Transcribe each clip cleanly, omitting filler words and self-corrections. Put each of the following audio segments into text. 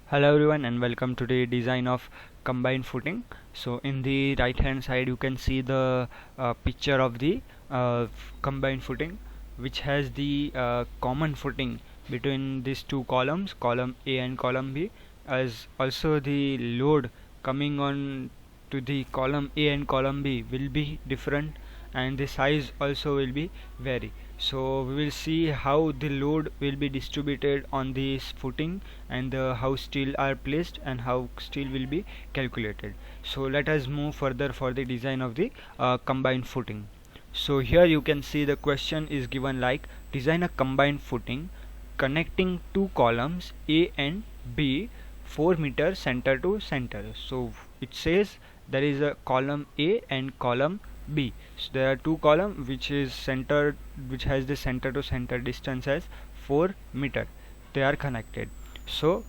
Hello everyone and welcome to the design of combined footing. So in the right hand side you can see the picture of the combined footing, which has the common footing between these two columns, column A and column B, as also the load coming on to the column A and column B will be different, and the size also will be vary. So we will see how the load will be distributed on this footing, and how steel are placed and how steel will be calculated. So let us move further for the design of the combined footing. So here you can see the question is given like design a combined footing connecting two columns A and B 4 meter center to center. So it says there is a column A and column B. So there are two columns which is centered, which has the center to center distance as 4 meter. They are connected. So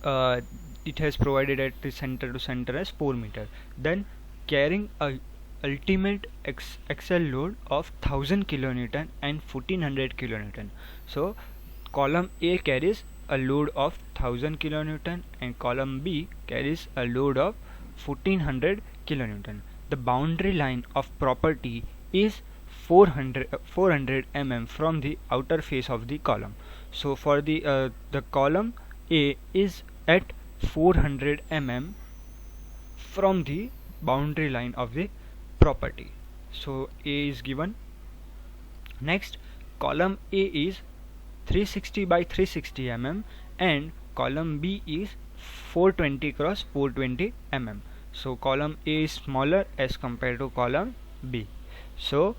it has provided at the center to center as 4 meter. Then carrying a ultimate axle load of 1000 kilonewton and 1400 kilonewton. So column A carries a load of 1000 kilonewton and column B carries a load of 1400 kilonewton. The boundary line of property is 400 mm from the outer face of the column. So for the column A is at 400 mm from the boundary line of the property. So A is given. Next, column A is 360 by 360 mm and column B is 420 cross 420 mm. So column A is smaller as compared to column B. So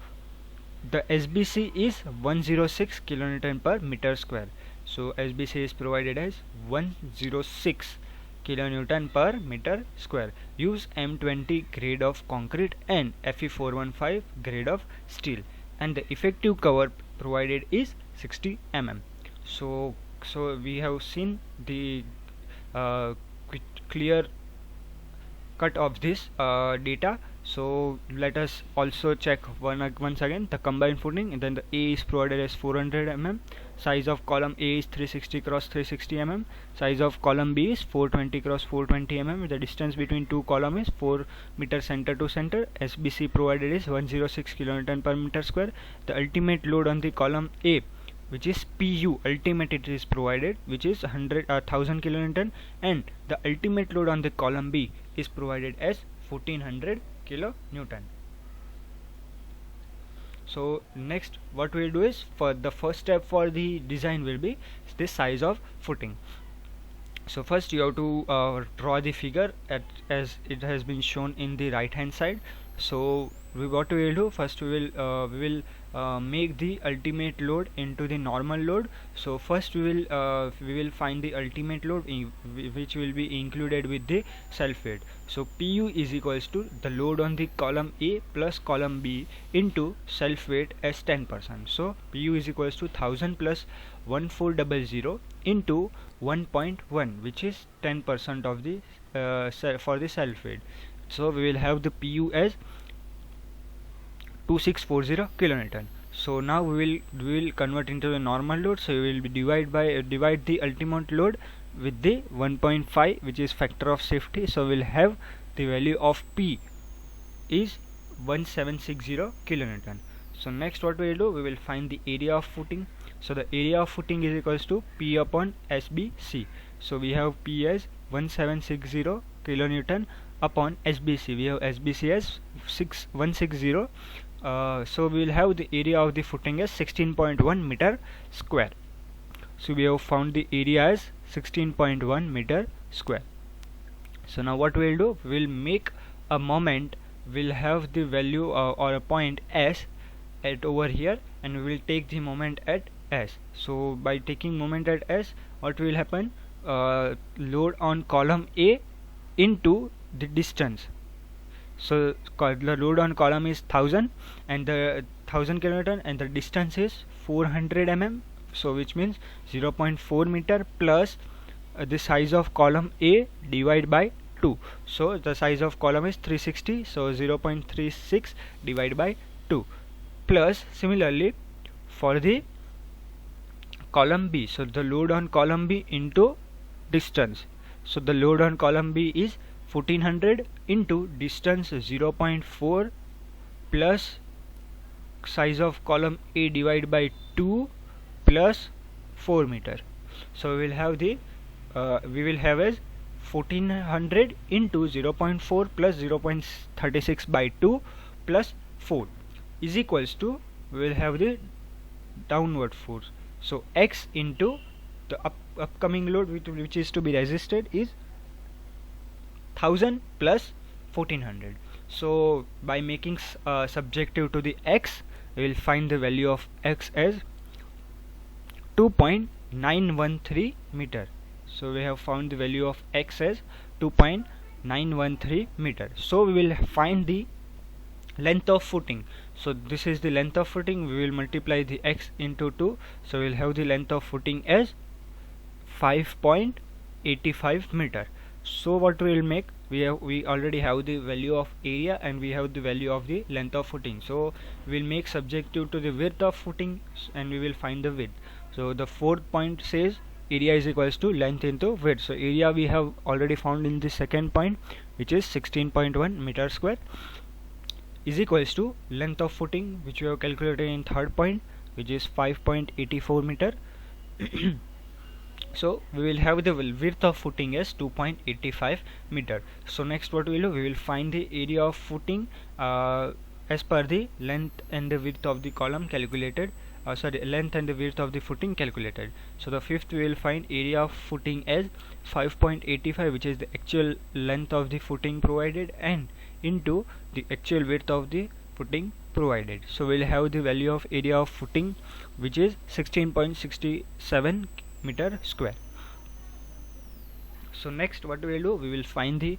the SBC is 106 kilonewton per meter square. So SBC is provided as 106 kilonewton per meter square. Use M20 grade of concrete and Fe415 grade of steel, and the effective cover provided is 60 mm. So we have seen the clear cut of this data. So let us also check once again the combined footing, and then the A is provided as 400 mm. Size of column A is 360 cross 360 mm. Size of column B is 420 cross 420 mm. The distance between two columns is 4 meter center to center. SBC provided is 106 kilonewton per meter square. The ultimate load on the column A, which is PU, ultimate, it is provided, which is 1000 kilonewton, and the ultimate load on the column B is provided as 1400 kilonewton. So next what we'll do is, for the first step for the design will be the size of footing. So first you have to draw the figure as it has been shown in the right hand side. So what we will do first, we will make the ultimate load into the normal load. So first we will find the ultimate load which will be included with the self weight. So PU is equals to the load on the column A plus column B into self weight as 10%. So PU is equals to 1000 plus 1400 into 1.1, which is 10% of the for the self weight. So we will have the PU as 2640 kilonewton. So now we will convert into the normal load. So we will be divide the ultimate load with the 1.5, which is factor of safety. So we'll have the value of P is 1760 kilonewton. So next what we will do, we will find the area of footing. So the area of footing is equals to P upon SBC. So we have P as 1760 kilonewton upon SBC. We have SBC as 160. So we will have the area of the footing as 16.1 meter square. So we have found the area as 16.1 meter square. So now what we will do, we will make a moment. We'll have the value or a point S at over here, and we will take the moment at S. So by taking moment at S, what will happen, load on column A into the distance. So the load on column is 1000 and the 1000 kilonewton, and the distance is 400 mm. So which means 0.4 meter plus the size of column A divided by 2. So the size of column is 360, so 0.36 divided by 2, plus similarly for the column B. So the load on column B into distance. So the load on column B is 1400 into distance 0.4 plus size of column A divided by 2 plus 4 meter. So we will have as 1400 into 0.4 plus 0.36 by 2 plus 4 is equals to, we will have the downward force. So X into the upcoming load which is to be resisted is 1000 plus 1400. So by making subjective to the X, we will find the value of X as 2.913 meter. So we have found the value of X as 2.913 meter. So we will find the length of footing. So this is the length of footing. We will multiply the X into 2. So we will have the length of footing as 5.85 meter. So what we will make, we already have the value of area and we have the value of the length of footing. So we will make subjective to the width of footing and we will find the width. So the fourth point says area is equals to length into width. So area we have already found in the second point, which is 16.1 meter square, is equals to length of footing, which we have calculated in third point, which is 5.84 meter. So we will have the width of footing as 2.85 meter. So next what we will do, we will find the area of footing as per the length and the width of the column calculated, length and the width of the footing calculated. So the fifth we will find area of footing as 5.85, which is the actual length of the footing provided, and into the actual width of the footing provided. So we will have the value of area of footing, which is 16.67 meter square. So next what we will do, we will find the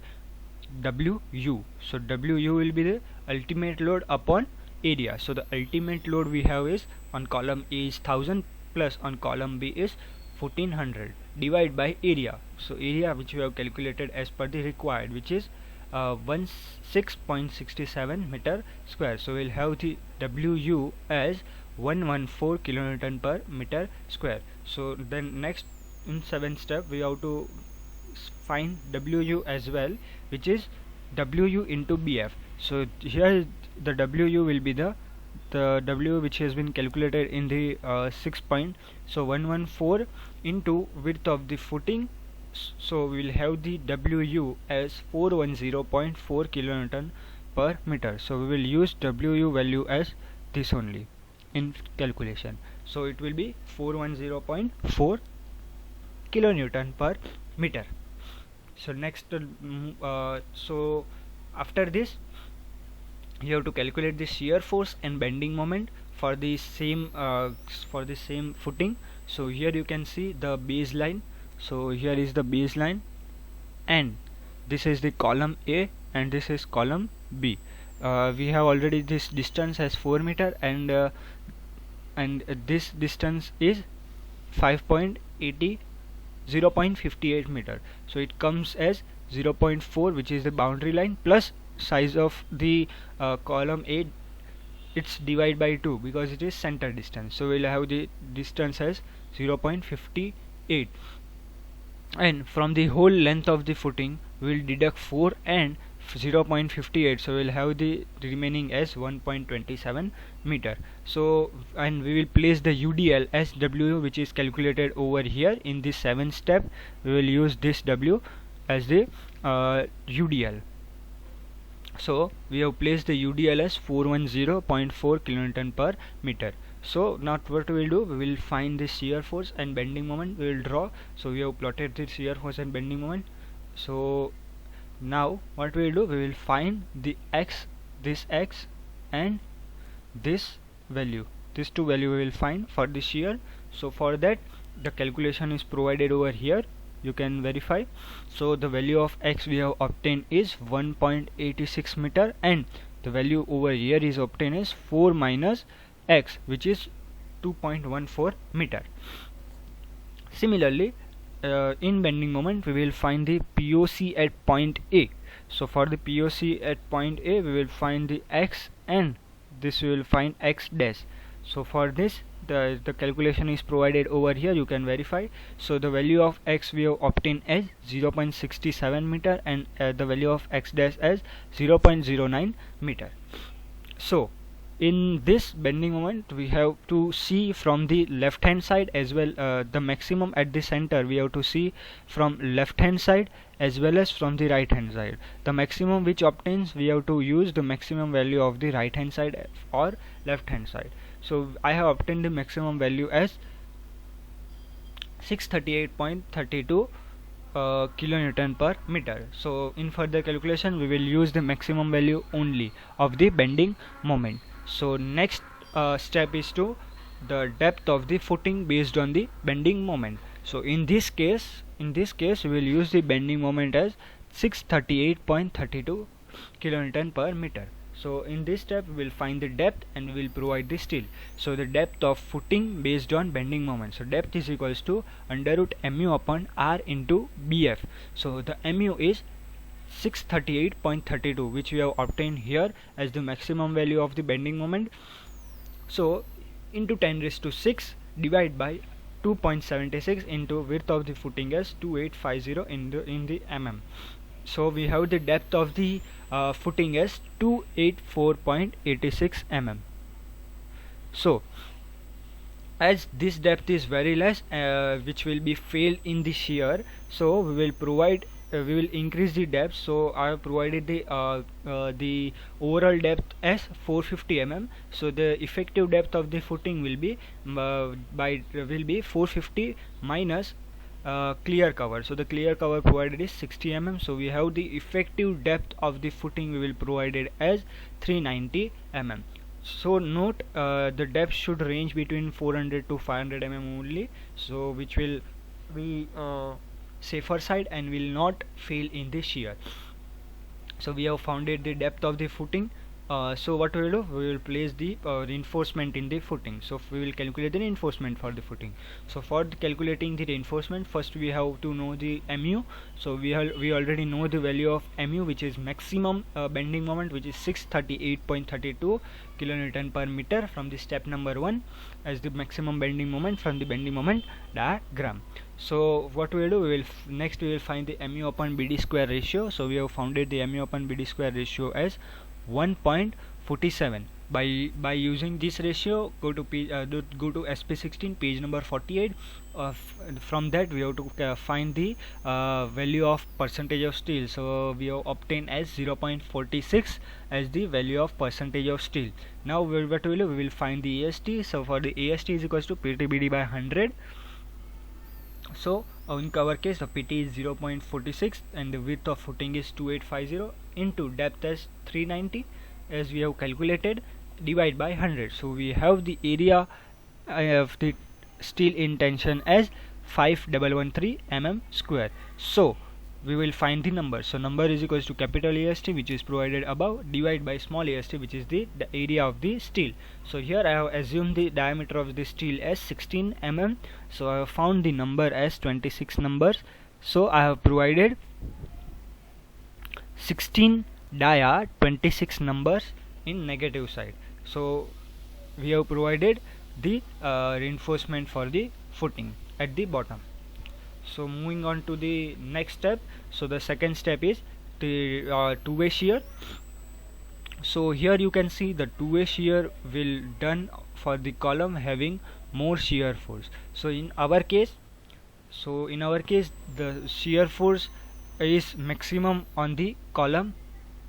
WU. So WU will be the ultimate load upon area. So the ultimate load we have is on column A is 1000 plus on column B is 1400 divided by area. So area which we have calculated as per the required, which is 16.67 meter square. So we'll have the WU as 114 kilonewton per meter square. So then next in 7th step we have to find WU as well, which is WU into BF. So here the WU will be the W which has been calculated in the 6th point. So 114 into width of the footing. So we will have the WU as 410.4 kilonewton per meter. So we will use WU value as this only in calculation. So it will be 410.4 kilonewton per meter. So next so after this you have to calculate the shear force and bending moment for the same footing. So here you can see the baseline. So here is the baseline and this is the column A and this is column B. We have already this distance as 4 meter and this distance is 0.58 meter. So it comes as 0.4, which is the boundary line, plus size of the column A, it's divided by 2 because it is center distance. So we'll have the distance as 0.58, and from the whole length of the footing we will deduct 4 and 0.58. So we'll have the remaining as 1.27 meter. So and we will place the UDL as W, which is calculated over here in the 7th step. We will use this W as the UDL. So we have placed the UDL as 410.4 kilonewton per meter. So now what we will do, we will find the shear force and bending moment. We will draw. So we have plotted the shear force and bending moment. So now what we will do, we will find the X, this X and this value, these two value we will find for the shear. So for that the calculation is provided over here, you can verify. So the value of X we have obtained is 1.86 meter and the value over here is obtained as 4 minus X, which is 2.14 meter. Similarly in bending moment we will find the POC at point A. So for the POC at point A we will find the X and this we will find X dash. So for this the calculation is provided over here, you can verify. So the value of x we have obtained as 0.67 meter, and the value of x dash as 0.09 meter. So in this bending moment we have to see from the left hand side as well, the maximum at the center we have to see from left hand side as well as from the right hand side. The maximum which obtains, we have to use the maximum value of the right hand side or left hand side. So I have obtained the maximum value as 638.32 kilonewton per meter. So in further calculation we will use the maximum value only of the bending moment. So next step is to the depth of the footing based on the bending moment. So in this case we will use the bending moment as 638.32 kilonewton per meter. So in this step we will find the depth and we will provide the steel. So the depth of footing based on bending moment. So depth is equals to under root mu upon r into bf. So the mu is 638.32, which we have obtained here as the maximum value of the bending moment. So into 10 raised to 6 divide by 2.76 into width of the footing as 2850 in the mm. So we have the depth of the footing as 284.86 mm. So as this depth is very less, which will be fail in the shear, so we will provide we will increase the depth. So I have provided the overall depth as 450 mm. So the effective depth of the footing will be 450 minus clear cover. So the clear cover provided is 60 mm. So we have the effective depth of the footing we will provided as 390 mm. So note the depth should range between 400 to 500 mm only, so which will be safer side and will not fail in the shear. So we have founded the depth of the footing. So what we will do, we will place the reinforcement in the footing. So we will calculate the reinforcement for the footing. So for calculating the reinforcement, first we have to know the mu. So we already know the value of mu, which is maximum bending moment, which is 638.32 kilonewton per meter from the step number 1 as the maximum bending moment from the bending moment diagram. So what we will do, next we will find the mu upon bd square ratio. So we have founded the mu upon bd square ratio as 1.47. By using this ratio, go to SP16 page number 48. From that we have to find the value of percentage of steel. So we have obtained as 0.46 as the value of percentage of steel. Now what we will find the AST. So for the AST is equals to PTBD by 100. So in our case the PT is 0.46 and the width of footing is 2850 into depth as 390 as we have calculated, divide by 100. So we have the area of the steel in tension as 5113 mm square. So we will find the number. So number is equals to capital AST, which is provided above, divide by small AST, which is the area of the steel. So here I have assumed the diameter of the steel as 16 mm. So I have found the number as 26 numbers. So I have provided 16 dia 26 numbers in negative side. So we have provided the reinforcement for the footing at the bottom. So moving on to the next step. So the second step is the two-way shear. So here you can see the two-way shear will done for the column having more shear force. So in our case the shear force is maximum on the column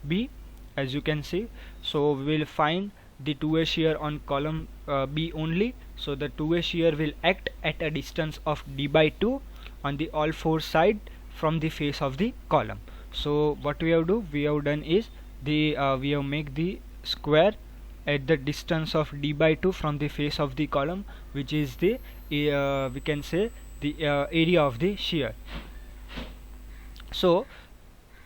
B, as you can see. So we will find the two-way shear on column B only. So the two-way shear will act at a distance of d by 2 on the all four side from the face of the column. So what we have done is we have make the square at the distance of d by 2 from the face of the column, which is the we can say the area of the shear. So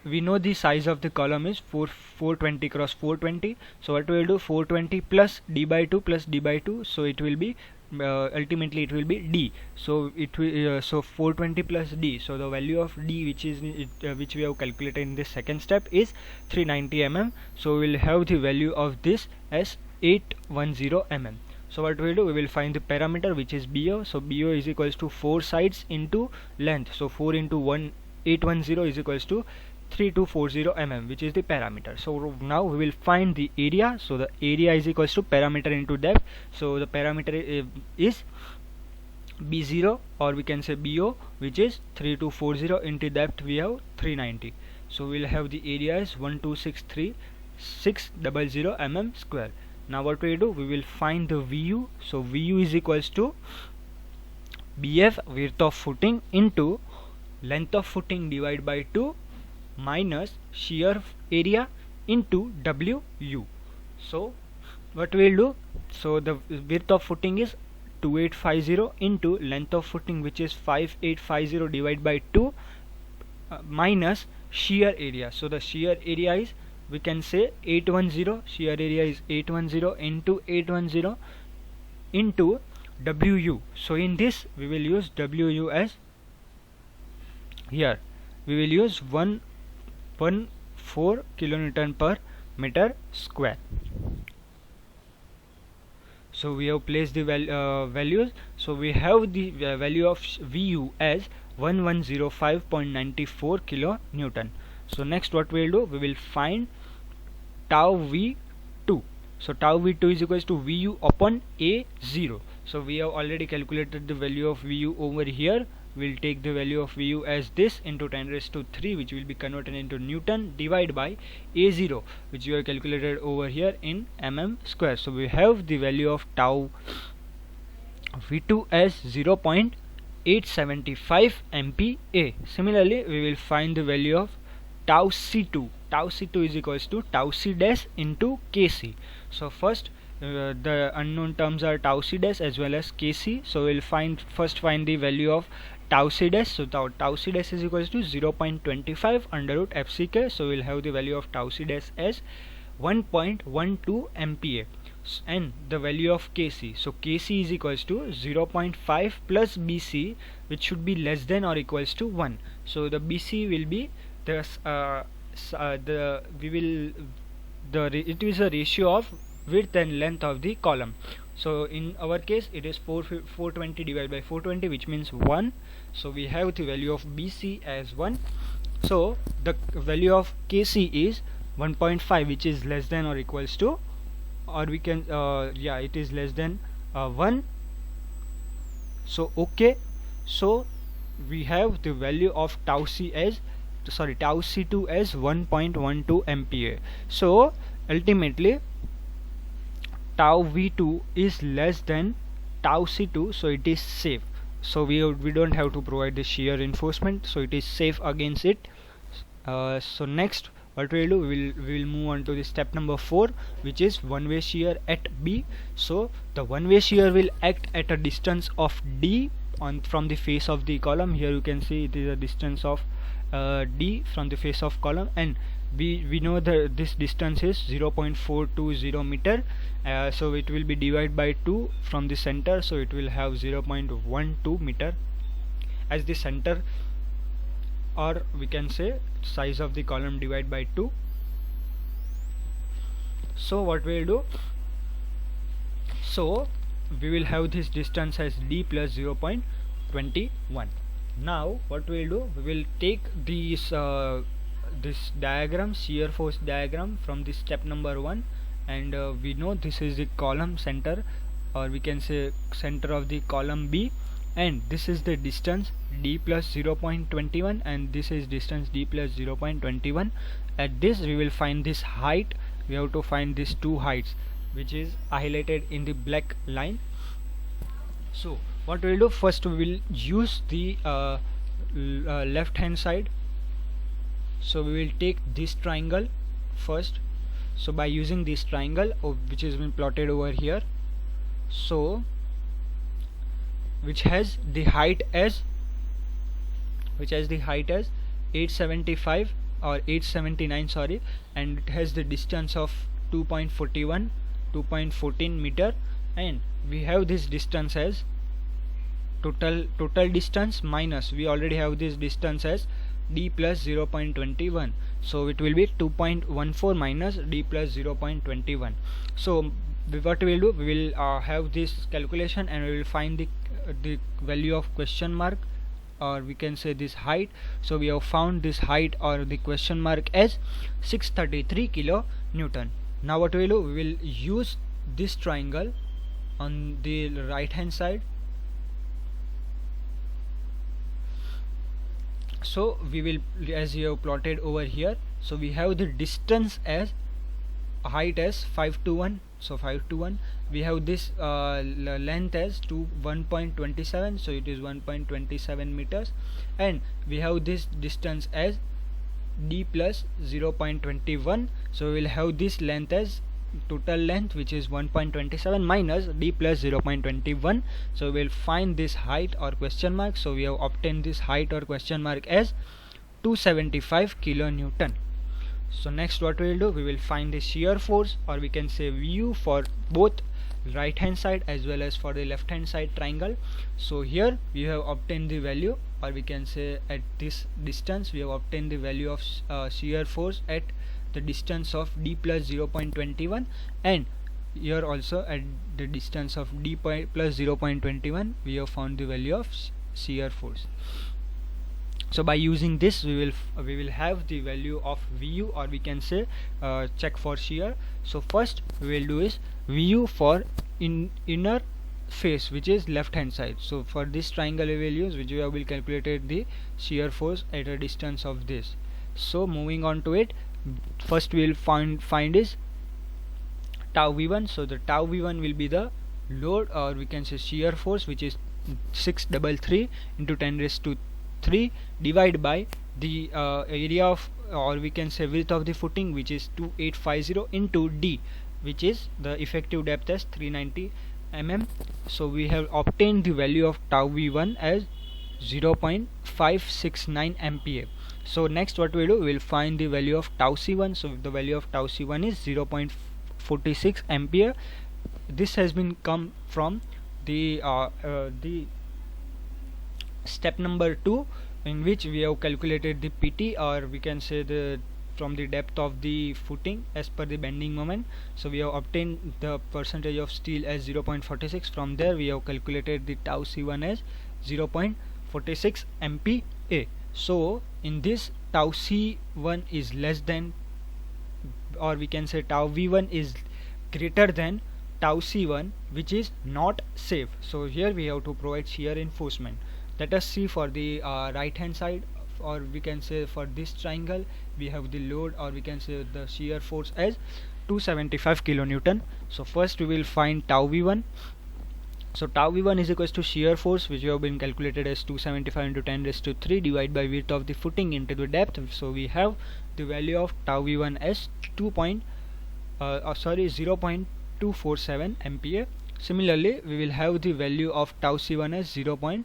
we know the size of the column is 420 cross 420. So what we will do, 420 plus d by 2 plus d by 2. So it will be ultimately it will be d. So it will so 420 plus d. So the value of d, which is which we have calculated in the second step, is 390 mm. So we will have the value of this as 810 mm. So what we will do, we will find the parameter which is BO. So BO is equals to 4 sides into length. So 4 into 1810 is equals to 3240 mm, which is the parameter. So now we will find the area. So the area is equals to parameter into depth. So the parameter is B0, or we can say BO, which is 3240 into depth we have 390. So we'll have the area is 1263600 mm square. Now what we do, we will find the VU. So VU is equals to BF, width of footing, into length of footing divided by 2 minus shear area into WU. So what we will do, so the width of footing is 2850 into length of footing, which is 5850, divided by 2 minus shear area. So the shear area is, we can say 810, shear area is 810 into 810 into WU. So in this we will use WU as, here we will use 114 kilonewton per meter square. So we have placed the values. So we have the value of VU as 1105.94 kilonewton. So next what we will do, we will find tau V2. So tau V2 is equals to VU upon A0. So we have already calculated the value of VU over here. We'll take the value of VU as this into 10 raised to 3, which will be converted into Newton, divided by A0, which we have calculated over here in mm square. So we have the value of tau V2 as 0.875 MPa. Similarly, we will find the value of tau C2. Tau C2 is equals to tau C dash into Kc. So first the unknown terms are tau C dash as well as Kc. So we'll first find the value of tau C dash. So tau C dash is equals to 0.25 under root FCK. So we'll have the value of tau C dash as 1.12 MPa, and the value of Kc. So Kc is equals to 0.5 plus Bc, which should be less than or equals to 1. So the Bc will be it is a ratio of width and length of the column. So in our case it is 420 divided by 420, which means 1. So we have the value of BC as 1. So the value of KC is 1.5, which is less than or equals to, or we can it is less than 1. So okay, so we have the value of tau C2 as 1.12 MPa. So ultimately tau V2 is less than tau C2, so it is safe. So we don't have to provide the shear reinforcement, so it is safe against it. So next what we will do, we will move on to the step number 4, which is one-way shear at B. So the one-way shear will act at a distance of D from the face of the column. Here you can see it is a distance of D from the face of column, and we know that this distance is 0.420 meter. So it will be divided by 2 from the center, so it will have 0.12 meter as the center, or we can say size of the column divided by 2. So what we will do, so we will have this distance as D plus 0.21. Now what we will do, we will take these this diagram, shear force diagram, from the step number 1, and we know this is the column center, or we can say center of the column B, and this is the distance D plus 0.21, and this is distance D plus 0.21. At this we will find this height. We have to find these two heights, which is highlighted in the black line. So what we will do, first we will use the left hand side. So we will take this triangle first. So by using this triangle which has been plotted over here, so which has the height as 875 or 879, sorry, and it has the distance of 2.14 meter, and we have this distance as total distance minus, we already have this distance as D plus 0.21, so it will be 2.14 minus D plus 0.21. So what we will do, we will have this calculation and we will find the value of question mark, or we can say this height. So we have found this height or the question mark as 633 kilo Newton. Now what we will do, we will use this triangle on the right hand side. So we will, as you have plotted over here, so we have the distance as height as 521, so 521, we have this length as 1.27, so it is 1.27 meters, and we have this distance as d plus 0.21, so we will have this length as total length, which is 1.27 minus d plus 0.21, so we will find this height or question mark. So we have obtained this height or question mark as 275 kilonewton. So next what we will do, we will find the shear force, or we can say Vu, for both right hand side as well as for the left hand side triangle. So here we have obtained the value, or we can say at this distance we have obtained the value of shear force at the distance of d plus 0.21, and here also at the distance of d plus 0.21 we have found the value of shear force. So by using this we will have the value of Vu, or we can say check for shear. So first we will do is Vu for inner face, which is left hand side. So for this triangle we will use, which we will calculate the shear force at a distance of this. So moving on to it, first we will find is tau V1. So the tau V1 will be the load, or we can say shear force, which is 633 into 10 raised to 3 divided by the area of, or we can say width of the footing, which is 2850 into d, which is the effective depth as 390 mm. So we have obtained the value of tau V1 as 0.569 MPa. So next what we do, we will find the value of tau C1. So the value of tau C1 is 0.46 MPa. This has been come from the step number 2, in which we have calculated the PT, or we can say the from the depth of the footing as per the bending moment. So we have obtained the percentage of steel as 0.46. From there we have calculated the tau C1 as 0.46 MPa. So in this, tau C1 is less than, or we can say tau V1 is greater than tau C1, which is not safe. So here we have to provide shear reinforcement. Let us see for the right hand side, or we can say for this triangle we have the load, or we can say the shear force as 275 kilonewton. So first we will find tau V1. So tau V1 is equals to shear force, which we have been calculated as 275 into 10 raised to 3 divided by width of the footing into the depth. So we have the value of tau V1 as 0.247 MPa. Similarly we will have the value of tau C1 as 0.46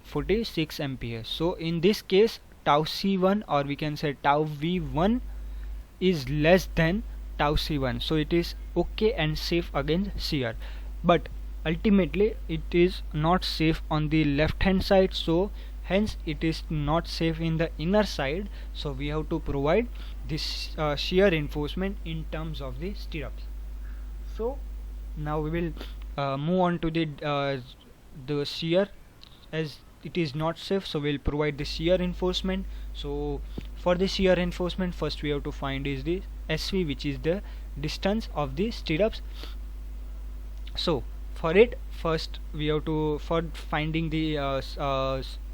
MPa. So in this case tau C1, or we can say tau V1, is less than tau C1, so it is okay and safe against shear. But ultimately it is not safe on the left hand side, so hence it is not safe in the inner side. So we have to provide this shear reinforcement in terms of the stirrups. So now we will move on to the shear, as it is not safe, so we will provide the shear reinforcement. So for the shear reinforcement, first we have to find is the SV, which is the distance of the stirrups. So for it, first we have to, for finding the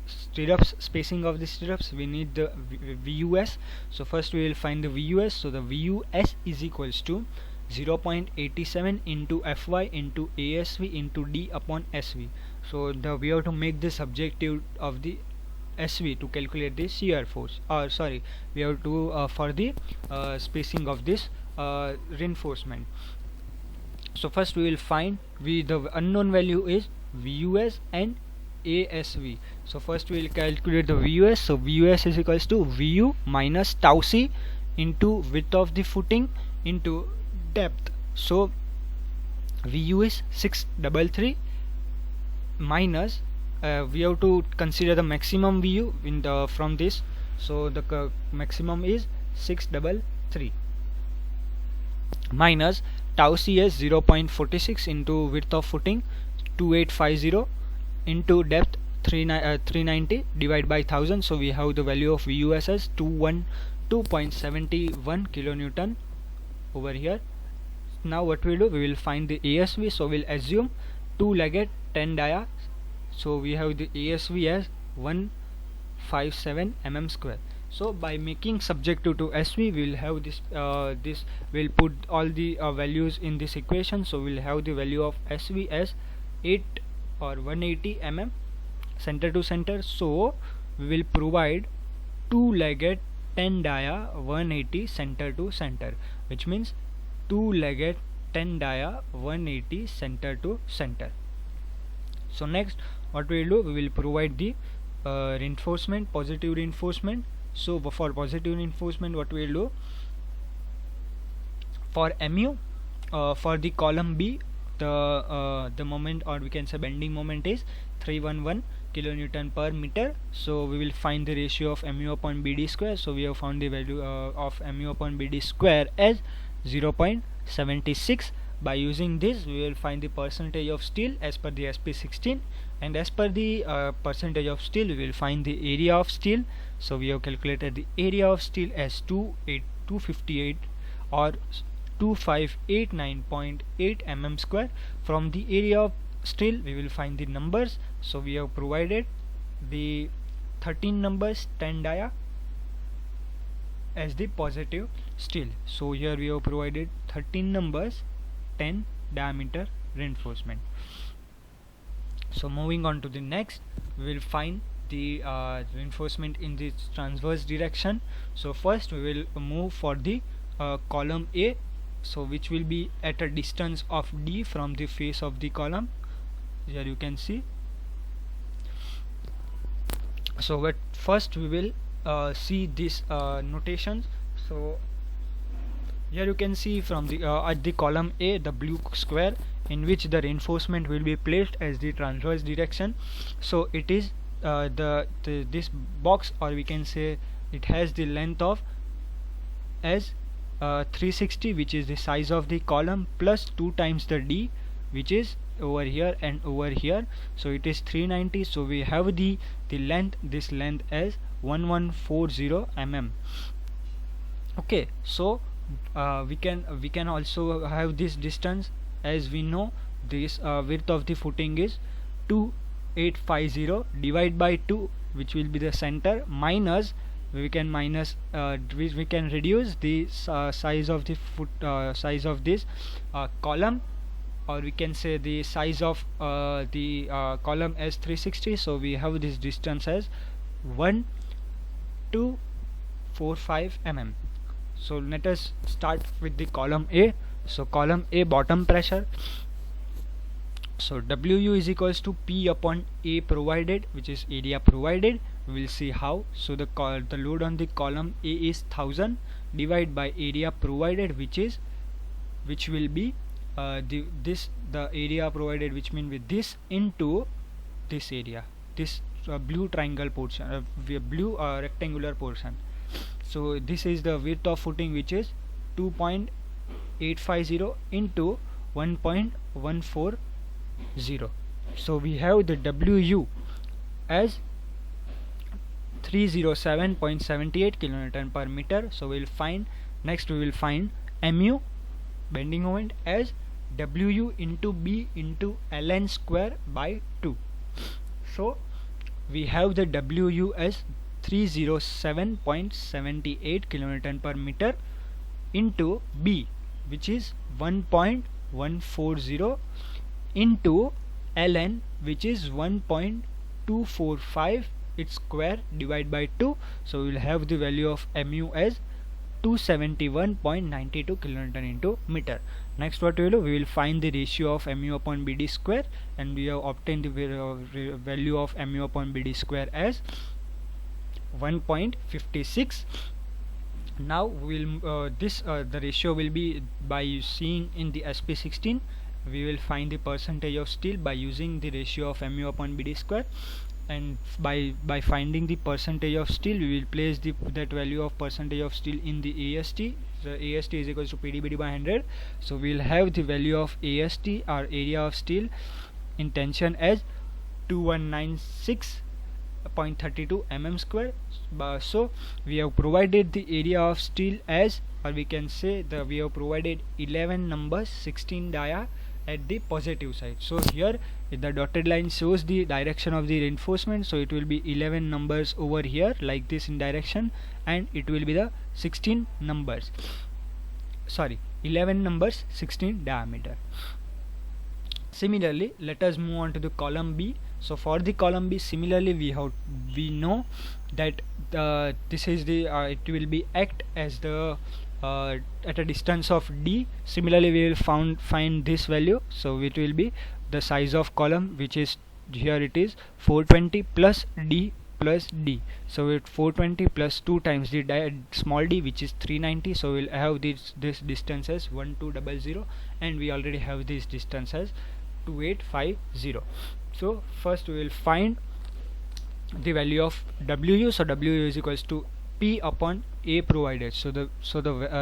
stirrups, spacing of the stirrups, we need the VUS. So first we will find the VUS. So the VUS is equals to 0.87 into Fy into ASV into D upon SV. So we have to make the subjective of the SV to calculate the shear force, or sorry, we have to for the spacing of this reinforcement. So first we will find the unknown value is VUS and ASV. So first we will calculate the VUS. So VUS is equals to VU minus tau C into width of the footing into depth. So VU is 633 minus we have to consider the maximum VU in the from this. So the maximum is 633 minus tau c as 0.46 into width of footing 2850 into depth 390 divided by 1000. So we have the value of VUS as 212.71 kilonewton over here. Now what we'll do, we will find the ASV. So we'll assume 2-legged 10 dia. So we have the ASV as 157 mm square. So by making subjective to SV, we'll have this we'll put all the values in this equation. So we'll have the value of SV as 8 or 180 mm center to center. So we will provide 2-legged 10 dia 180 center to center, which means 2-legged 10 dia 180 center to center. So next what we will do, we will provide the reinforcement, positive reinforcement. So for positive reinforcement, what we will do, for MU, for the column B, the moment, or we can say bending moment, is 311 kilonewton per meter. So we will find the ratio of MU upon BD square. So we have found the value of MU upon BD square as 0.76. By using this, we will find the percentage of steel as per the SP16, and as per the percentage of steel, we will find the area of steel. So we have calculated the area of steel as 258 or 2589.8 mm square. From the area of steel, we will find the numbers. So we have provided the 13 numbers 10 dia as the positive steel. So here we have provided 13 numbers 10 diameter reinforcement. So moving on to the next, we will find the reinforcement in this transverse direction. So first we will move for the column A, so which will be at a distance of D from the face of the column. Here you can see. So but first we will see this notation. So here you can see from the at the column A, the blue square in which the reinforcement will be placed as the transverse direction. So it is this box, or we can say it has the length of as 360, which is the size of the column, plus 2 times the D, which is over here and over here. So it is 390. So we have the length, this length as 1140 mm. Okay, so we can also have this distance, as we know this width of the footing is 2850 divided by 2, which will be the center, minus we can reduce the size of the foot size of this column, or we can say the size of the column as 360. So we have this distance as 1245 mm. So let us start with the column A. So column A, bottom pressure. So WU is equals to P upon A provided, which is area provided. We will see how. So the load on the column A is 1000 divided by area provided, which will be the area provided, which means with this into this area, this blue triangle portion, blue rectangular portion. So this is the width of footing, which is 2.850 into 1.140. So we have the WU as 307.78 kilonewton per meter. So we will find MU, bending moment, as WU into B into ln square by 2. So we have the WU as 307.78 kilonewton per meter into B, which is 1.140, into ln, which is 1.245, its square, divided by 2. So we will have the value of MU as 271.92 kilonewton into meter. Next what we will do, we will find the ratio of MU upon BD square, and we have obtained the value of MU upon BD square as 1.56. Now we will the ratio will be by seeing in the SP16. We will find the percentage of steel by using the ratio of MU upon BD square. and by finding the percentage of steel, we will place that value of percentage of steel in the AST. The AST is equals to PdBd by 100. So we will have the value of AST, or area of steel in tension, as 2196.32 mm square. So we have provided the area of steel as, or we can say we have provided 11 numbers 16 dia at the positive side. So here the dotted line shows the direction of the reinforcement, so it will be 11 numbers over here like this in direction, and it will be the 16 numbers, sorry, 11 numbers 16 diameter. Similarly, let us move on to the column B. So for the column B, similarly we know that this is the it will be act as the at a distance of D. Similarly, we will find this value. So it will be the size of column, which is here it is 420 plus D plus D. So it 420 plus 2 times the small d, which is 390. So we'll have this distance as 1200, and we already have this distance as 2850. So first we will find the value of WU. So WU is equals to P upon A provided. So the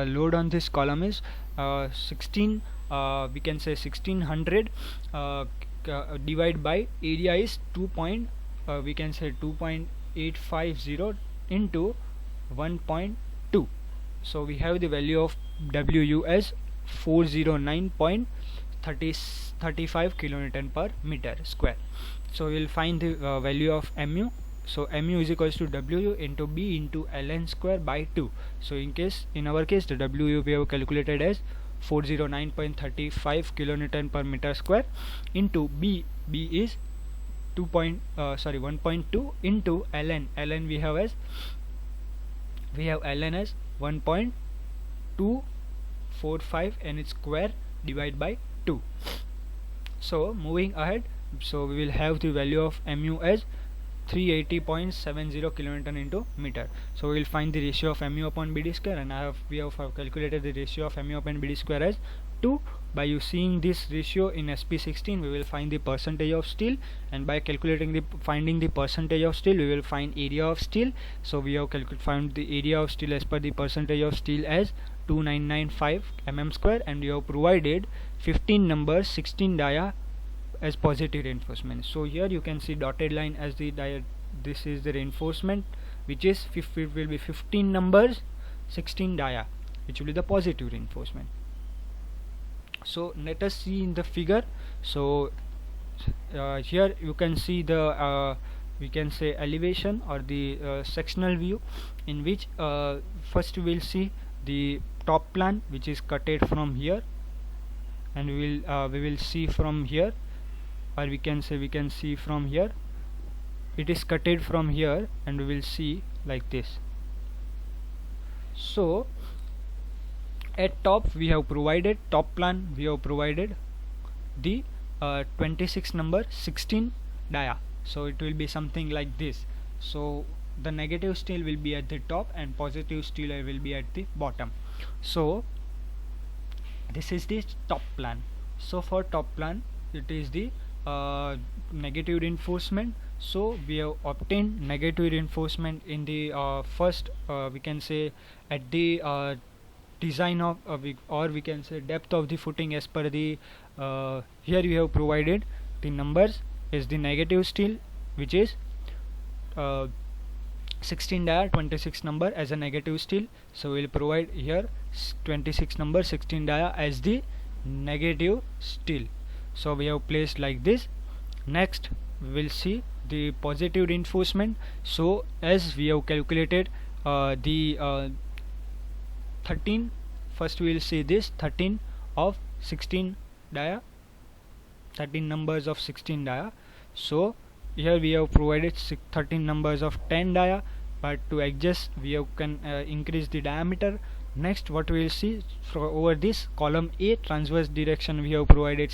load on this column is 16, we can say 1600 divided by area is 2. We can say 2.850 into 1.2. So we have the value of WU as 409.35 kilonewton per meter square. So we will find the value of MU. So MU is equals to WU into B into ln square by 2. So in our case the WU we have calculated as 409.35 kilonewton per meter square into B is 1.2 into ln we have ln as 1.245 and its square divided by 2. So moving ahead, so we will have the value of MU as 380.70 kilonewton into meter. So we will find the ratio of MU upon BD square, and we have calculated the ratio of MU upon BD square as 2. By using this ratio in SP16, we will find the percentage of steel, and by finding the percentage of steel, we will find area of steel. So we have found the area of steel as per the percentage of steel as 2995 mm square, and we have provided 15 numbers 16 dia as positive reinforcement. So here you can see dotted line as the this is the reinforcement, which is will be 15 numbers 16 dia, which will be the positive reinforcement. So let us see in the figure. So here you can see the we can say elevation or the sectional view, in which first we will see the top plan, which is cutted from here, and we will see from here, or we can see from here. It is cutted from here, and we will see like this. So at top we have provided top plan, we have provided the 26 number 16 dia. So it will be something like this. So the negative steel will be at the top and positive steel will be at the bottom. So this is the top plan. So for top plan, it is the negative reinforcement. So we have obtained negative reinforcement in the first we can say at the design of or we can say depth of the footing, as per the here we have provided the numbers is the negative steel, which is 16 dia 26 number as a negative steel. So we will provide here 26 number 16 dia as the negative steel. So we have placed like this. Next we will see the positive reinforcement. So as we have calculated the 13, first we will see this 13 of 16 dia, 13 numbers of 16 dia. So here we have provided 13 numbers of 10 dia, but to adjust we have can increase the diameter. Next what we will see over this column A transverse direction, we have provided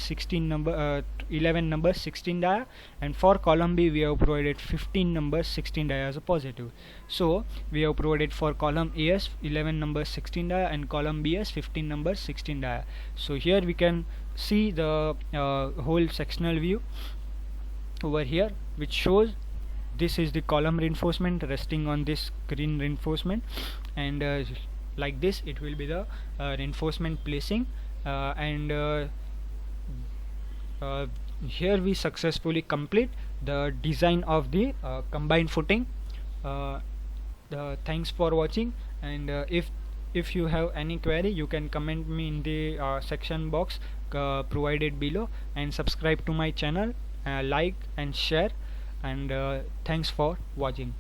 11 numbers 16 dia, and for column B we have provided 15 numbers 16 dia as a positive. So we have provided for column A as 11 numbers 16 dia and column B as 15 numbers 16 dia. So here we can see the whole sectional view over here, which shows this is the column reinforcement resting on this screen reinforcement, and like this it will be the reinforcement placing, and here we successfully complete the design of the combined footing. Thanks for watching, and if you have any query, you can comment me in the section box provided below, and subscribe to my channel, like and share, and thanks for watching.